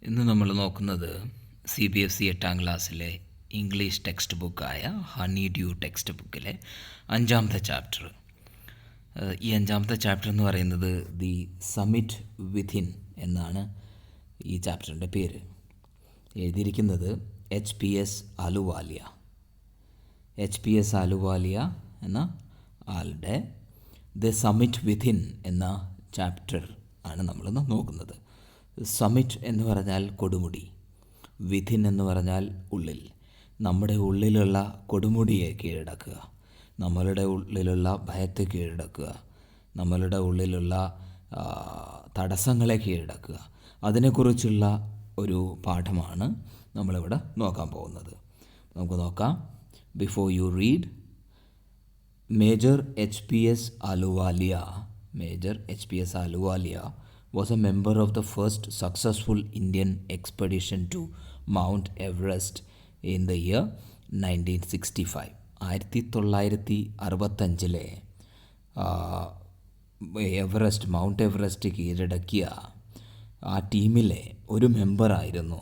ഇന്ന് നമ്മൾ നോക്കുന്നത് CBSE 8ാം ക്ലാസ്സിലെ ഇംഗ്ലീഷ് ടെക്സ്റ്റ് ബുക്കായ ഹണി ഡ്യൂ ടെക്സ്റ്റ് ബുക്കിലെ 5ാമത്തെ ചാപ്റ്റർ. ഈ 5ാമത്തെ ചാപ്റ്റർ എന്ന് പറയുന്നത് ദി സമിറ്റ് വിത്തിൻ എന്നാണ് ഈ ചാപ്റ്ററിൻ്റെ പേര്. എഴുതിയിരിക്കുന്നത് HPS അലുവാലിയ. HPS അലുവാലിയ എന്ന ആളുടെ ദി സമിറ്റ് വിത്തിൻ എന്ന ചാപ്റ്റർ ആണ് നമ്മളിന്ന് നോക്കുന്നത്. സമിറ്റ് എന്ന് പറഞ്ഞാൽ കൊടുമുടി, വിധിൻ എന്ന് പറഞ്ഞാൽ ഉള്ളിൽ. നമ്മുടെ ഉള്ളിലുള്ള കൊടുമുടിയെ കീഴടക്കുക, നമ്മളുടെ ഉള്ളിലുള്ള ഭയത്തെ കീഴടക്കുക, നമ്മളുടെ ഉള്ളിലുള്ള തടസ്സങ്ങളെ കീഴടക്കുക. അതിനെക്കുറിച്ചുള്ള ഒരു പാഠമാണ് നമ്മളിവിടെ നോക്കാൻ പോകുന്നത്. നമുക്ക് നോക്കാം. Before you read, Major HPS Ahluwalia was a member of the first successful Indian expedition to Mount Everest in the year 1965. 1965 mount Everest കീഴടക്കിയ ആ ടീമിലെ ഒരു മെമ്പറായിരുന്നു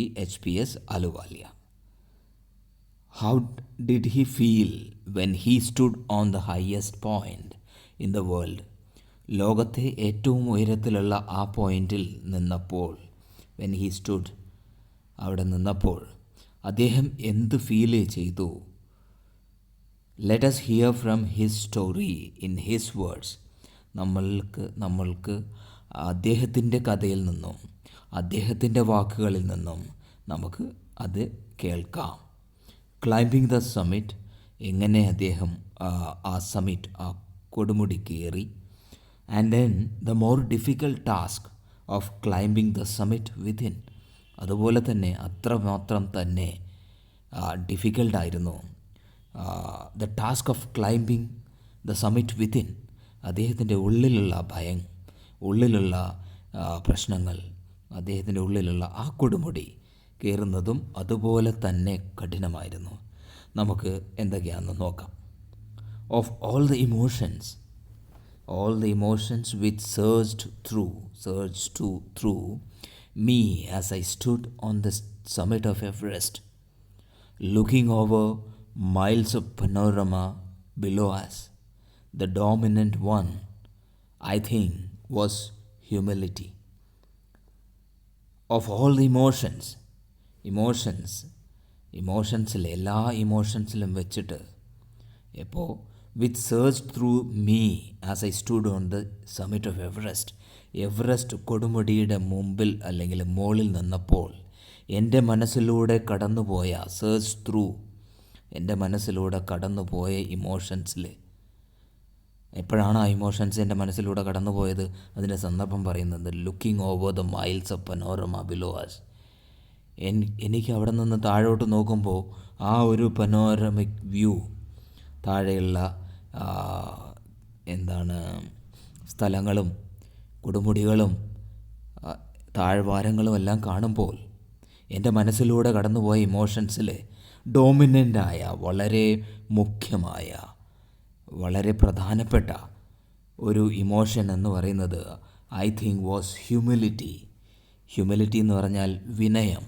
ഈ HPS Ahluwalia. How did he feel when he stood on the highest point in the world? ലോകത്തെ ഏറ്റവും ഉയരത്തിലുള്ള ആ പോയിന്റിൽ നിന്നപ്പോൾ, വെൻ ഹി സ്റ്റുഡ്, അവിടെ നിന്നപ്പോൾ അദ്ദേഹം എന്ത് ഫീൽ ചെയ്തു? Let us here from his story in his words. നമ്മൾക്ക് അദ്ദേഹത്തിൻ്റെ കഥയിൽ നിന്നും അദ്ദേഹത്തിൻ്റെ വാക്കുകളിൽ നിന്നും നമുക്ക് അത് കേൾക്കാം. ക്ലൈംബിംഗ് ദ സമിറ്റ്, എങ്ങനെ അദ്ദേഹം ആ സമിറ്റ്, ആ കൊടുമുടി കയറി. And then the more difficult task of climbing the summit within. അതുപോലെ തന്നെ അത്രമാത്രം തന്നെ ഡിഫിക്കൽട്ടായിരുന്നു the task of climbing the summit within. അദ്ദേഹത്തിൻ്റെ ഉള്ളിലുള്ള ഭയം, ഉള്ളിലുള്ള പ്രശ്നങ്ങൾ, അദ്ദേഹത്തിൻ്റെ ഉള്ളിലുള്ള ആ കൊടുമുടി കയറുന്നതും അതുപോലെ തന്നെ കഠിനമായിരുന്നു. നമുക്ക് എന്തൊക്കെയാണെന്ന് നോക്കാം. Of all the emotions which surged through me as I stood on the summit of Everest, looking over miles of panorama below us, the dominant one, I think, was humility. Of all the ഇമോഷൻസിൽ എല്ലാ ഇമോഷൻസിലും വെച്ചിട്ട് എപ്പോൾ with surge through me as I stood on the summit of Everest കൊടുമുടിയുടെ മുമ്പിൽ അല്ലെങ്കിൽ മുകളിൽ നിന്നപ്പോൾ എൻ്റെ മനസ്സിലൂടെ കടന്നുപോയ സർജ് ത്രൂ, എൻ്റെ മനസ്സിലൂടെ കടന്നുപോയ ഇമോഷൻസിൽ, എപ്പോഴാണ് ആ ഇമോഷൻസ് എൻ്റെ മനസ്സിലൂടെ കടന്നുപോയത്? അതിൻ്റെ സന്ദർഭം പറയുന്നത് looking over the miles of panorama below us. എനിക്ക് അവിടെ നിന്ന് താഴോട്ട് നോക്കുമ്പോൾ ആ ഒരു പനോരമിക് വ്യൂ, താഴെയുള്ള സ്ഥലങ്ങളും കൊടുമുടികളും താഴ്വാരങ്ങളും എല്ലാം കാണുമ്പോൾ എൻ്റെ മനസ്സിലൂടെ കടന്നുപോയ ഇമോഷൻസിൽ ഡോമിനൻ്റായ, വളരെ മുഖ്യമായ, വളരെ പ്രധാനപ്പെട്ട ഒരു ഇമോഷൻ എന്ന് പറയുന്നത് I think was humility. Humility എന്ന് പറഞ്ഞാൽ വിനയം.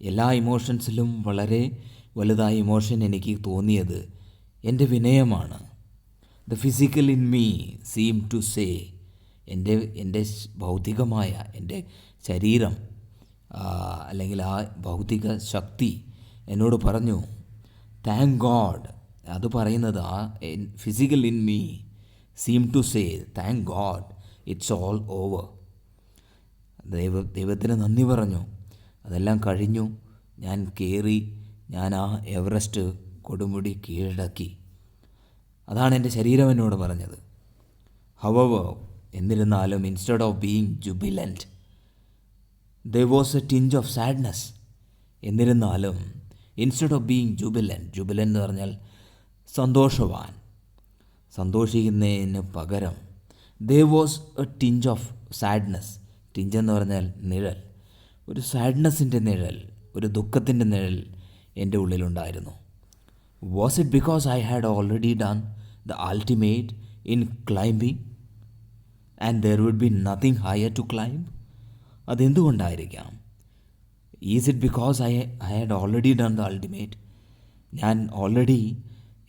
എല്ലാ ഇമോഷൻസിലും വളരെ വലുതായ ഇമോഷൻ എനിക്ക് തോന്നിയത് എൻ്റെ വിനയമാണ്. The physical in me seem to say, എൻ്റെ ഭൗതികമായ എൻ്റെ ശരീരം അല്ലെങ്കിൽ ആ ഭൗതിക ശക്തി എന്നോട് പറഞ്ഞു താങ്ക് ഗോഡ്. അത് പറയുന്നത് ആ physical in me seem to say thank God, it's all over. ദൈവത്തിന് നന്ദി പറഞ്ഞു, അതെല്ലാം കഴിഞ്ഞു, ഞാൻ കയറി, ഞാൻ ആ എവറസ്റ്റ് കൊടുമുടി കീഴടക്കി. അതാണ് എൻ്റെ ശരീരം എന്നോട് പറഞ്ഞത്. ഹവവർ, എന്നിരുന്നാലും instead of being jubilant there was a tinge of sadness. എന്നിരുന്നാലും ഇൻസ്റ്റെഡ് ഓഫ് ബീയിങ് ജുബിലൻ്റ് എന്ന് പറഞ്ഞാൽ സന്തോഷവാൻ, സന്തോഷിക്കുന്നതിന് പകരം there was a tinge of sadness. Tinge എന്ന് പറഞ്ഞാൽ നിഴൽ, ഒരു സാഡ്നെസ്സിൻ്റെ നിഴൽ, ഒരു ദുഃഖത്തിൻ്റെ നിഴൽ എൻ്റെ ഉള്ളിലുണ്ടായിരുന്നു. Was it because I had already done the ultimate in climbing and there would be nothing higher to climb? അതെന്തുകൊണ്ടായിരിക്കാം? Is it because I had already done the ultimate? ഞാൻ ഓൾറെഡി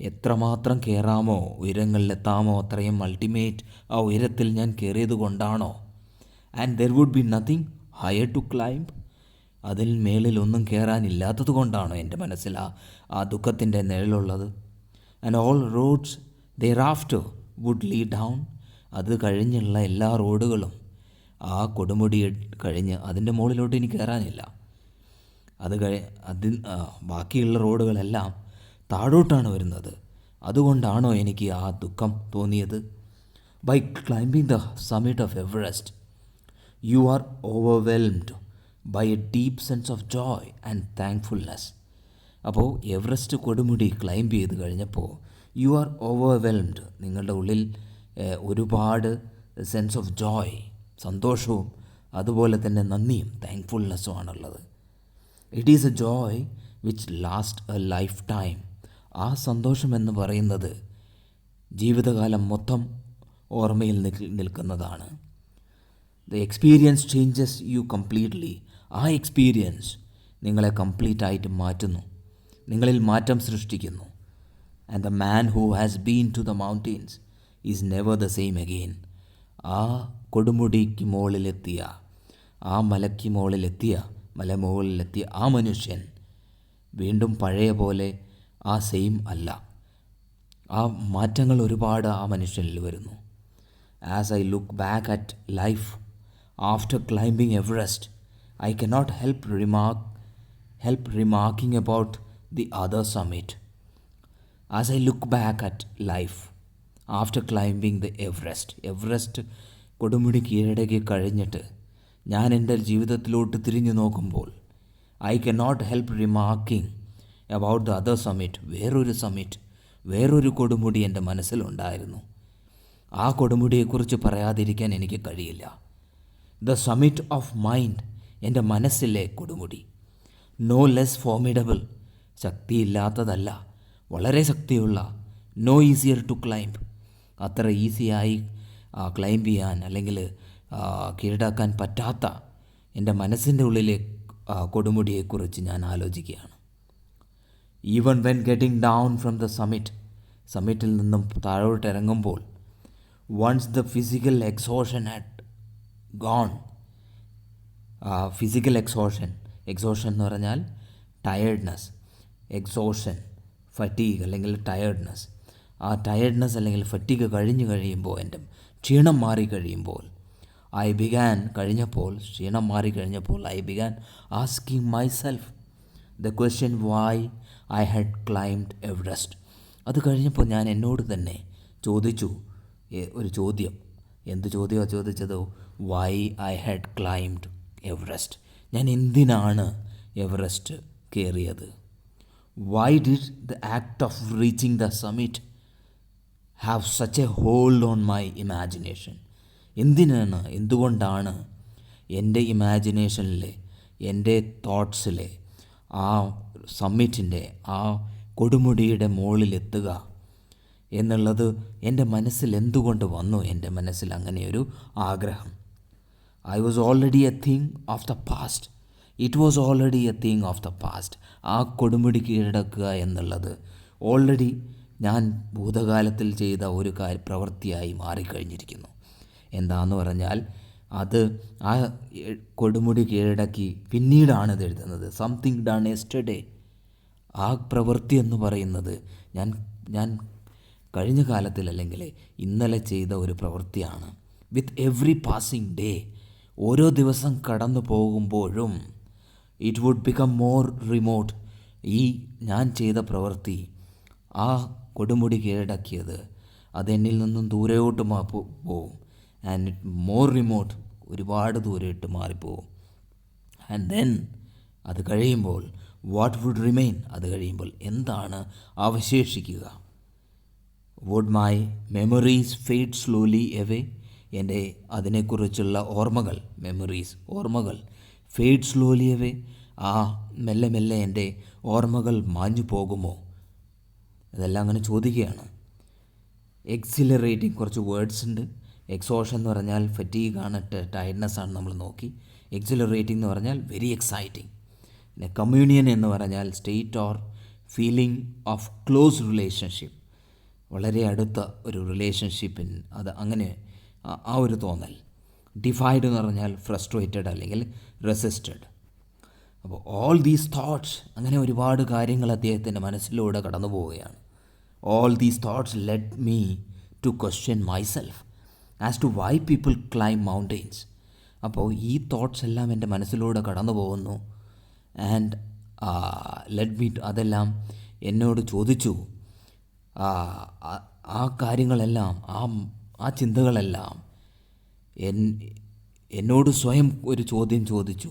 എത്രമാത്രം കയറാമോ, ഉയരങ്ങളിലെത്താമോ അത്രയും അൾട്ടിമേറ്റ് ആ ഉയരത്തിൽ ഞാൻ കയറിയത് കൊണ്ടാണോ? And there would be nothing higher to climb? അതിൽ മേളിലൊന്നും കയറാനില്ലാത്തത് കൊണ്ടാണോ എൻ്റെ മനസ്സിൽ ആ ദുഃഖത്തിൻ്റെ നിഴലുള്ളത്? And all roads thereafter would lead down. അത് കഴിഞ്ഞുള്ള എല്ലാ റോഡുകളും ആ കൊടുമുടി കഴിഞ്ഞ് അതിൻ്റെ മുകളിലോട്ട് ഇനി കയറാനില്ല. ബാക്കിയുള്ള റോഡുകളെല്ലാം താഴോട്ടാണ് വരുന്നത്. അതുകൊണ്ടാണോ എനിക്ക് ആ ദുഃഖം തോന്നിയത്? By climbing the summit of Everest you are overwhelmed by a deep sense of joy and thankfulness. അപ്പോൾ എവറസ്റ്റ് കൊടുമുടി ക്ലൈംബ് ചെയ്ത് കഴിഞ്ഞപ്പോൾ യു ആർ ഓവർവെൽംഡ്, നിങ്ങളുടെ ഉള്ളിൽ ഒരുപാട് സെൻസ് ഓഫ് ജോയ്, സന്തോഷവും അതുപോലെ തന്നെ നന്ദിയും താങ്ക്ഫുൾനെസ്സും ആണുള്ളത്. It is a joy which last a life time. ആ സന്തോഷം എന്ന് പറയുന്നത് ജീവിതകാലം മൊത്തം ഓർമ്മയിൽ നിൽക്കുന്നതാണ്. The experience changes you completely. ആ എക്സ്പീരിയൻസ് നിങ്ങളെ കംപ്ലീറ്റായിട്ട് മാറ്റുന്നു, നിങ്ങളിൽ മാറ്റം സൃഷ്ടിക്കുന്നു. And the man who has been to the mountains is never the same again. ആ കൊടുമുടിക്ക് മുകളിലെത്തിയ, ആ മലമുകളിലെത്തിയ ആ മനുഷ്യൻ വീണ്ടും പഴയ പോലെ ആ സെയിം അല്ല. ആ മാറ്റങ്ങൾ ഒരുപാട് ആ മനുഷ്യനിൽ വരുന്നു. As I look back at life after climbing Everest I cannot help റിമാർക്കിംഗ് about the other summit. As I look back at life after climbing the Everest കൊടുമുടി കീഴടക്കി കഴിഞ്ഞിട്ട് ഞാൻ എൻ്റെ ജീവിതത്തിലോട്ട് തിരിഞ്ഞു നോക്കുമ്പോൾ I cannot help റിമാർക്കിംഗ് about the other summit, വേറൊരു കൊടുമുടി എൻ്റെ മനസ്സിലുണ്ടായിരുന്നു. ആ കൊടുമുടിയെക്കുറിച്ച് പറയാതിരിക്കാൻ എനിക്ക് കഴിയില്ല. ദ സമ്മിറ്റ് ഓഫ് മൈൻഡ്, എൻ്റെ മനസ്സിലെ കൊടുമുടി. നോ ലെസ് ഫോർമിഡബിൾ, ശക്തിയില്ലാത്തതല്ല, വളരെ ശക്തിയുള്ള. നോ ഈസിയർ ടു ക്ലൈംബ്, അത്ര ഈസിയായി ക്ലൈംബ് ചെയ്യാൻ അല്ലെങ്കിൽ കീഴടക്കാൻ പറ്റാത്ത എൻ്റെ മനസ്സിൻ്റെ ഉള്ളിലെ കൊടുമുടിയെക്കുറിച്ച് ഞാൻ ആലോചിക്കുകയാണ്. Even when getting down from the സമ്മിറ്റിൽ നിന്നും താഴോട്ട് ഇറങ്ങുമ്പോൾ, once the physical exhaustion had gone. Physical exhaustion എന്ന് പറഞ്ഞാൽ ടയേർഡ്നെസ്, എക്സോഷൻ ഫറ്റീഗ് അല്ലെങ്കിൽ ടയേർഡ്നെസ്. ആ ടയേർഡ്നെസ് അല്ലെങ്കിൽ ഫറ്റീഗ് കഴിയുമ്പോൾ, എൻ്റെ ക്ഷീണം മാറിക്കഴിയുമ്പോൾ, ക്ഷീണം മാറിക്കഴിഞ്ഞപ്പോൾ I began asking myself the question why I had climbed Everest. അത് കഴിഞ്ഞപ്പോൾ ഞാൻ എന്നോട് തന്നെ ചോദിച്ചു ഒരു ചോദ്യം. എന്ത് ചോദ്യമാണ് ചോദിച്ചത്? Why I had climbed Everest. ഞാൻ എന്തിനാണ് എവറസ്റ്റ് കയറിയത്? Why did the act of reaching the summit have such a hold on my imagination. എന്തുകൊണ്ടാണ് എൻ്റെ ഇമാജിനേഷനിലെ, എൻ്റെ തോട്ട്സിലെ ആ സമ്മിറ്റിൻ്റെ, ആ കൊടുമുടിയുടെ മുകളിലെത്തുക എന്നുള്ളത് എൻ്റെ മനസ്സിൽ എന്തുകൊണ്ട് വന്നു? എൻ്റെ മനസ്സിൽ അങ്ങനെയൊരു ആഗ്രഹം. I was already A thing of the past. It was already A thing of the past. ആ കൊടുമുടി കീഴടക്കുക എന്നുള്ളത് ഓൾറെഡി ഞാൻ ഭൂതകാലത്തിൽ ചെയ്ത ഒരു പ്രവൃത്തിയായി മാറിക്കഴിഞ്ഞിരിക്കുന്നു. എന്താണെന്ന് പറഞ്ഞാൽ അത് ആ കൊടുമുടി കീഴടക്കി പിന്നീടാണ് ഇത് എഴുതുന്നത്. Something done yesterday. ആ പ്രവൃത്തി എന്ന് പറയുന്നത് ഞാൻ കഴിഞ്ഞ കാലത്തിൽ അല്ലെങ്കിൽ ഇന്നലെ ചെയ്ത ഒരു പ്രവൃത്തിയാണ്. വിത്ത് എവറി പാസിംഗ് ഡേ, ഓരോ ദിവസം കടന്നു പോകുമ്പോഴും it would become more remote. ഈ ഞാൻ ചെയ്ത പ്രവൃത്തി, ആ കൊടുമുടി കീഴടക്കിയത്, അതെന്നിൽ നിന്നും ദൂരെയോട്ട് പോവും. ആൻഡ് ഇറ്റ് മോർ റിമോട്ട്, ഒരുപാട് ദൂരെയിട്ട് മാറിപ്പോവും. ആൻഡ് ദെൻ അത് കഴിയുമ്പോൾ വാട്ട് വുഡ് റിമെയിൻ, അത് കഴിയുമ്പോൾ എന്താണ് അവശേഷിക്കുക? Would my memories fade slowly away. എൻ്റെ അതിനെക്കുറിച്ചുള്ള ഓർമ്മകൾ ഫെയ്ഡ് സ്ലോലി എവേ. ആ മെല്ലെ മെല്ലെ എൻ്റെ ഓർമ്മകൾ മാഞ്ഞു പോകുമോ? ഇതെല്ലാം അങ്ങനെ ചോദിക്കുകയാണ്. എക്സിലറേറ്റിംഗ്, കുറച്ച് വേർഡ്സ് ഉണ്ട്. എക്സോഷൻ എന്ന് പറഞ്ഞാൽ ഫറ്റീഗാണ്, ടയർഡ്നെസ് ആണ് നമ്മൾ നോക്കി. എക്സിലറേറ്റിംഗ് എന്ന് പറഞ്ഞാൽ വെരി എക്സൈറ്റിംഗ്. പിന്നെ കമ്മ്യൂണിയൻ എന്ന് പറഞ്ഞാൽ state or feeling of close relationship, വളരെ അടുത്ത ഒരു റിലേഷൻഷിപ്പിൻ അത് അങ്ങനെ ആ ഒരു തോന്നൽ. ഡിഫൈഡ് എന്ന് പറഞ്ഞാൽ ഫ്രസ്ട്രേറ്റഡ് അല്ലെങ്കിൽ റെസിസ്റ്റഡ്. അപ്പോൾ ഓൾ ദീസ് തോട്ട്സ്, അങ്ങനെ ഒരുപാട് കാര്യങ്ങൾ അദ്ദേഹത്തിൻ്റെ മനസ്സിലൂടെ കടന്നു പോവുകയാണ്. All these thoughts led me to question myself as to why people climb mountains. അപ്പോൾ ഈ തോട്ട്സ് എല്ലാം എൻ്റെ മനസ്സിലൂടെ കടന്നു പോകുന്നു. ആൻഡ് ലെഡ് മീ, അതെല്ലാം എന്നോട് ചോദിച്ചു, ആ കാര്യങ്ങളെല്ലാം, ആ ചിന്തകളെല്ലാം എന്നോട് സ്വയം ഒരു ചോദ്യം ചോദിച്ചു.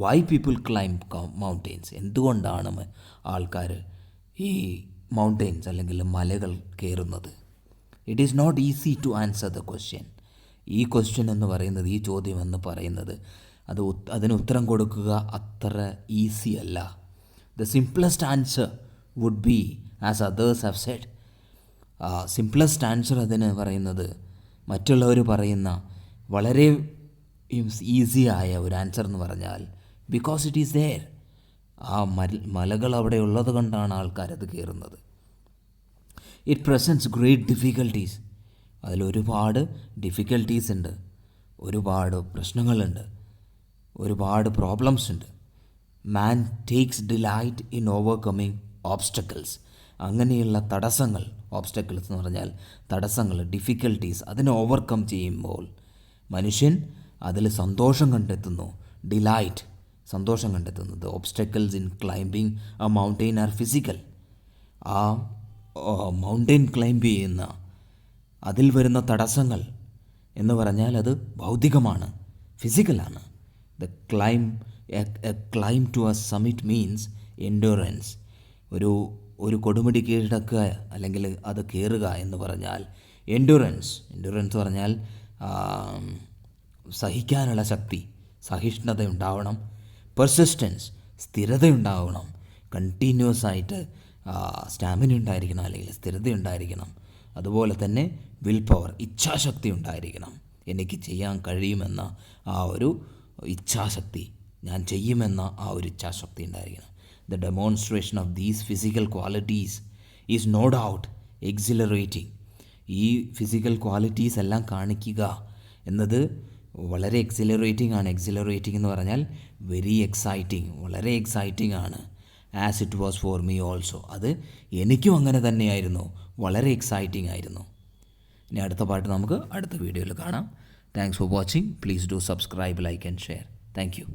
വൈ പീപ്പിൾ ക്ലൈംബ് മൗണ്ടെയ്ൻസ്, എന്തുകൊണ്ടാണ് ആൾക്കാർ ഈ മൗണ്ടെയ്ൻസ് അല്ലെങ്കിൽ മലകൾ കയറുന്നത്. It is not easy to answer the question. ഈ ക്വസ്റ്റ്യൻ എന്ന് പറയുന്നത്, ഈ ചോദ്യം എന്ന് പറയുന്നത്, അതിന് ഉത്തരം കൊടുക്കുക അത്ര ഈസി അല്ല. The simplest answer would be, as others have said, simplest answer അതിന് പറയുന്നത്, മറ്റുള്ളവർ പറയുന്ന വളരെ ഈസിയായ ഒരു ആൻസർ എന്ന് പറഞ്ഞാൽ, ബിക്കോസ് ഇറ്റ് ഈസ് ദെയർ, ആ മലകൾ അവിടെ ഉള്ളത് കൊണ്ടാണ് ആൾക്കാരത് കയറുന്നത്. ഇറ്റ് പ്രസൻറ്റ്സ് ഗ്രേറ്റ് ഡിഫിക്കൽട്ടീസ്, അതിലൊരുപാട് ഡിഫിക്കൽട്ടീസ് ഉണ്ട്, ഒരുപാട് പ്രശ്നങ്ങളുണ്ട്, ഒരുപാട് പ്രോബ്ലംസ് ഉണ്ട്. Man takes delight in overcoming obstacles, അങ്ങനെയുള്ള തടസ്സങ്ങൾ, ഓബ്സ്റ്റക്കിൾസ് എന്ന് പറഞ്ഞാൽ തടസ്സങ്ങൾ, ഡിഫിക്കൽട്ടീസ്, അതിനെ ഓവർകം ചെയ്യുമ്പോൾ മനുഷ്യൻ അതിൽ സന്തോഷം കണ്ടെത്തുന്നു. ഡിലൈറ്റ്, സന്തോഷം കണ്ടെത്തുന്നത്. Obstacles in climbing a mountain are physical. ആ മൗണ്ടെയിൻ ക്ലൈംബ് ചെയ്യുന്ന അതിൽ വരുന്ന തടസ്സങ്ങൾ എന്ന് പറഞ്ഞാൽ അത് ഭൗതികമാണ്, ഫിസിക്കലാണ്. The climb to a summit means endurance. ഒരു കൊടുമുടി കീഴടക്കുക അല്ലെങ്കിൽ അത് കയറുക എന്ന് പറഞ്ഞാൽ എൻഡ്യൂറൻസ് പറഞ്ഞാൽ സഹിക്കാനുള്ള ശക്തി, സഹിഷ്ണുത ഉണ്ടാവണം. പെർസിസ്റ്റൻസ്, സ്ഥിരതയുണ്ടാവണം. കണ്ടിന്യൂസ് ആയിട്ട് സ്റ്റാമിന ഉണ്ടായിരിക്കണം അല്ലെങ്കിൽ സ്ഥിരത ഉണ്ടായിരിക്കണം. അതുപോലെ തന്നെ വിൽ പവർ, ഇച്ഛാശക്തി ഉണ്ടായിരിക്കണം. എനിക്ക് ചെയ്യാൻ കഴിയുമെന്ന ആ ഒരു ഇച്ഛാശക്തി, ഞാൻ ചെയ്യുമെന്ന ആ ഒരു ഇച്ഛാശക്തി ഉണ്ടായിരിക്കണം. The demonstration of these physical qualities is no doubt exhilarating. ഈ ഫിസിക്കൽ ക്വാളിറ്റീസ് എല്ലാം കാണിക്കുക എന്നത് വളരെ എക്സിലറേറ്റിംഗ് ആണ്. എക്സിലറേറ്റിംഗ് എന്ന് പറഞ്ഞാൽ വെരി എക്സൈറ്റിംഗ്, വളരെ എക്സൈറ്റിംഗ് ആണ്. As it was for me also, അത് എനിക്കും അങ്ങനെ തന്നെയായിരുന്നു, വളരെ എക്സൈറ്റിംഗ് ആയിരുന്നു. ഇനി അടുത്ത പാട്ട് നമുക്ക് അടുത്ത വീഡിയോയിൽ കാണാം. Thanks for watching. Please do subscribe, like and share. Thank you.